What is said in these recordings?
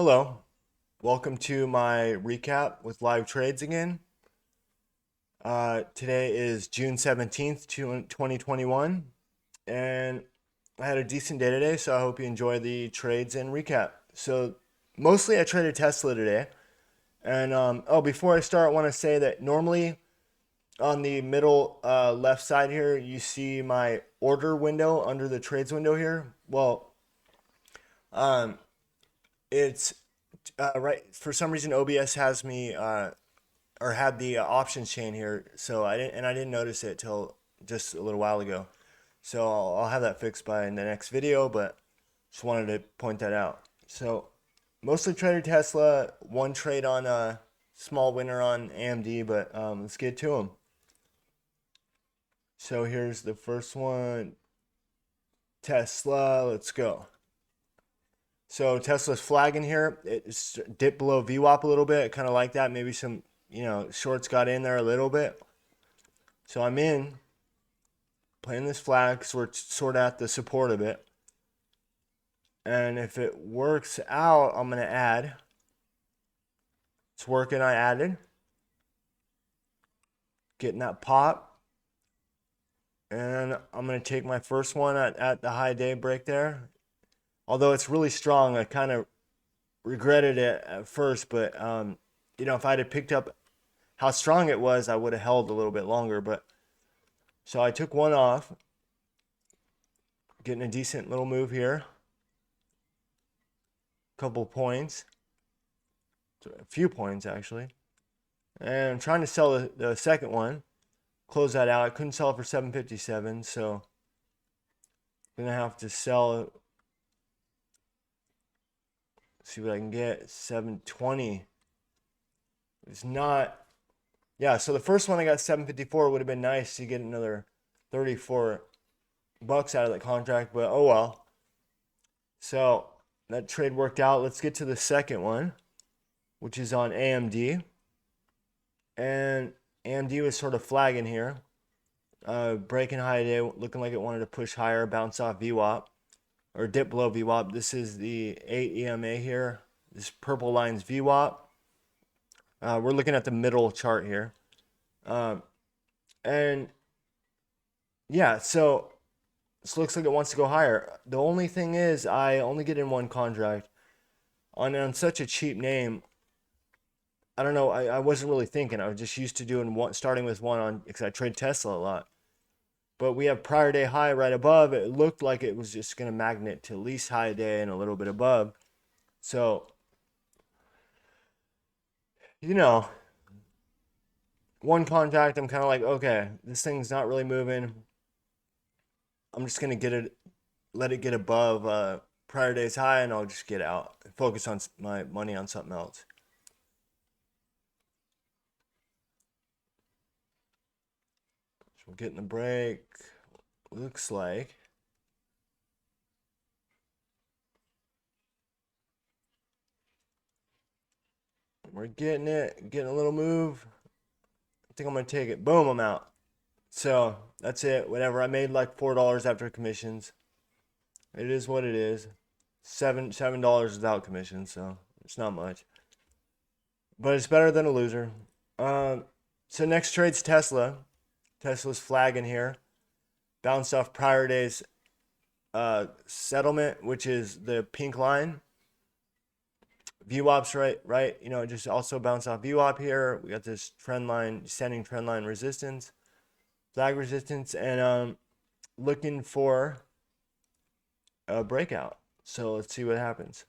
Hello, welcome to my recap with live trades again. Today is June 17th, 2021, and I had a decent day today, so I hope you enjoy the trades and recap. So, mostly I traded Tesla today. And before I start, I want to say that normally on the middle left side here, you see my order window under the trades window here. Well, um, it's right for some reason OBS has me or had the options chain here, so I didn't notice it till just a little while ago. So I'll have that fixed by in the next video, but just wanted to point that out. So mostly traded Tesla, one trade on a small winner on AMD, but let's get to them. So here's the first one, Tesla. Let's go. So Tesla's flagging here. It's dipped below VWAP a little bit, kind of like that. Maybe some shorts got in there a little bit. So I'm in, playing this flag because we're sort of at the support of it. And if it works out, I'm going to add. It's working, I added. Getting that pop. And I'm going to take my first one at the high day break there. Although it's really strong, I kind of regretted it at first. But, if I had picked up how strong it was, I would have held a little bit longer. But so I took one off. Getting a decent little move here. Couple points. A few points, actually. And I'm trying to sell the second one. Close that out. I couldn't sell it for 757, so I'm gonna have to sell. See what I can get. 720. It's not. Yeah, so the first one I got 754 would have been nice to get another 34 bucks out of that contract, but oh well. So that trade worked out. Let's get to the second one, which is on AMD. And AMD was sort of flagging here. Breaking high today, looking like it wanted to push higher, bounce off VWAP, or dip below VWAP. This is the 8 EMA here. This purple line's VWAP. We're looking at the middle chart here. And yeah, so this looks like it wants to go higher. The only thing is I only get in one contract. On such a cheap name, I don't know. I wasn't really thinking. I was just used to doing one, starting with one on because I trade Tesla a lot. But we have prior day high right above. It looked like it was just going to magnet to at least high day and a little bit above. So, one contract, I'm kind of like, okay, this thing's not really moving. I'm just going to let it get above prior day's high, and I'll just get out. Focus on my money on something else. So we're getting the break. Looks like. We're getting it, getting a little move. I think I'm going to take it. Boom, I'm out. So that's it. Whatever. I made like $4 after commissions. It is what it is. $7 without commission, so it's not much. But it's better than a loser. So next trade's Tesla. Tesla's flagging here. Bounced off prior day's settlement, which is the pink line. VWAP's right. It just also bounced off VWAP here. We got this trend line, descending trend line resistance, flag resistance, and looking for a breakout. So let's see what happens.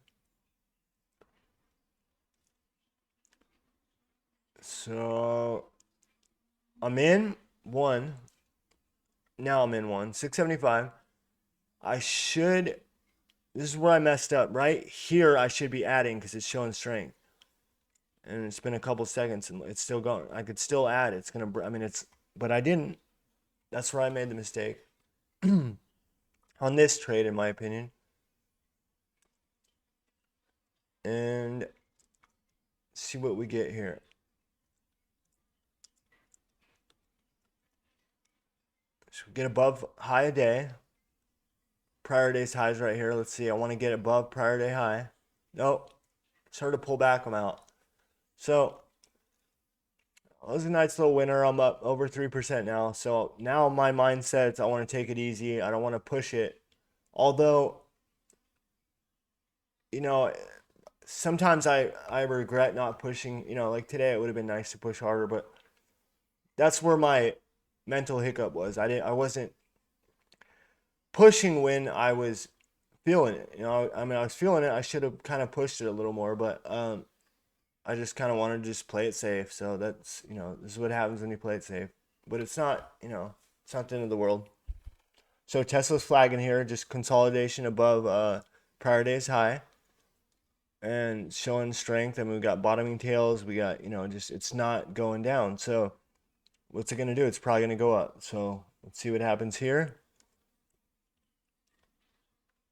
So I'm in one. Now I'm in one. 675. This is where I messed up. Right here, I should be adding because it's showing strength. And it's been a couple seconds and it's still going. I could still add. But I didn't. That's where I made the mistake. On this trade, in my opinion. And see what we get here. So we get above high a day. Prior day's highs right here. Let's see. I want to get above prior day high. Nope. Started to pull back, I'm out. So it was a nice little winner. I'm up over 3% now. So now my mindset's I want to take it easy. I don't want to push it. Although, you know, sometimes I regret not pushing. Like today, it would have been nice to push harder, but that's where my mental hiccup was. I wasn't pushing when I was feeling it. I mean, I was feeling it. I should have kind of pushed it a little more, but I just kind of wanted to just play it safe. So that's, this is what happens when you play it safe. But it's not, it's not the end of the world. So Tesla's flagging here, just consolidation above prior day's high and showing strength. I mean, we got bottoming tails. We got, just it's not going down. So what's it going to do? It's probably going to go up. So let's see what happens here.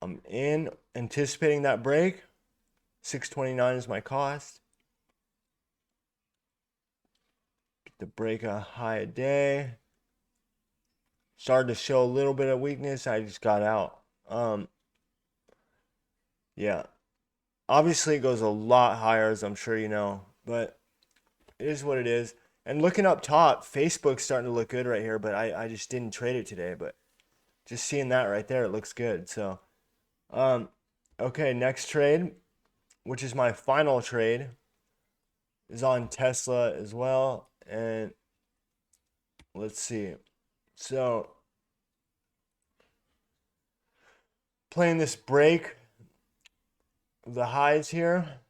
I'm in, anticipating that break. 629 is my cost. Get the break a high a day. Started to show a little bit of weakness. I just got out. Yeah. Obviously, it goes a lot higher, as I'm sure you know, but it is what it is. And looking up top, Facebook's starting to look good right here, but I just didn't trade it today. But just seeing that right there, it looks good. So, okay, next trade, which is my final trade, is on Tesla as well. And let's see. So, playing this break of the highs here.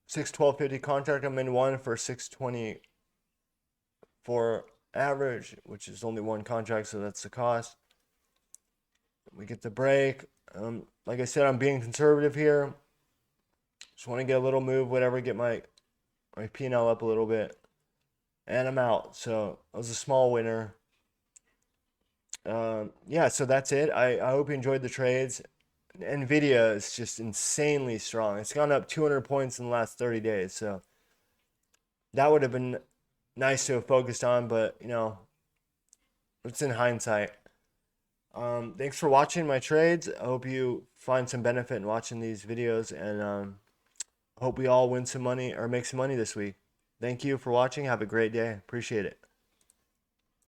612.50 contract. I'm in one for 624 average, which is only one contract, so that's the cost. We get the break. Like I said, I'm being conservative here. Just want to get a little move, whatever, get my P&L up a little bit. And I'm out. So it was a small winner. Yeah, so that's it. I hope you enjoyed the trades. Nvidia is just insanely strong. It's gone up 200 points in the last 30 days. So that would have been nice to have focused on, but it's in hindsight. Thanks for watching my trades. I hope you find some benefit in watching these videos, and hope we all win some money or make some money this week. Thank you for watching. Have a great day. Appreciate it.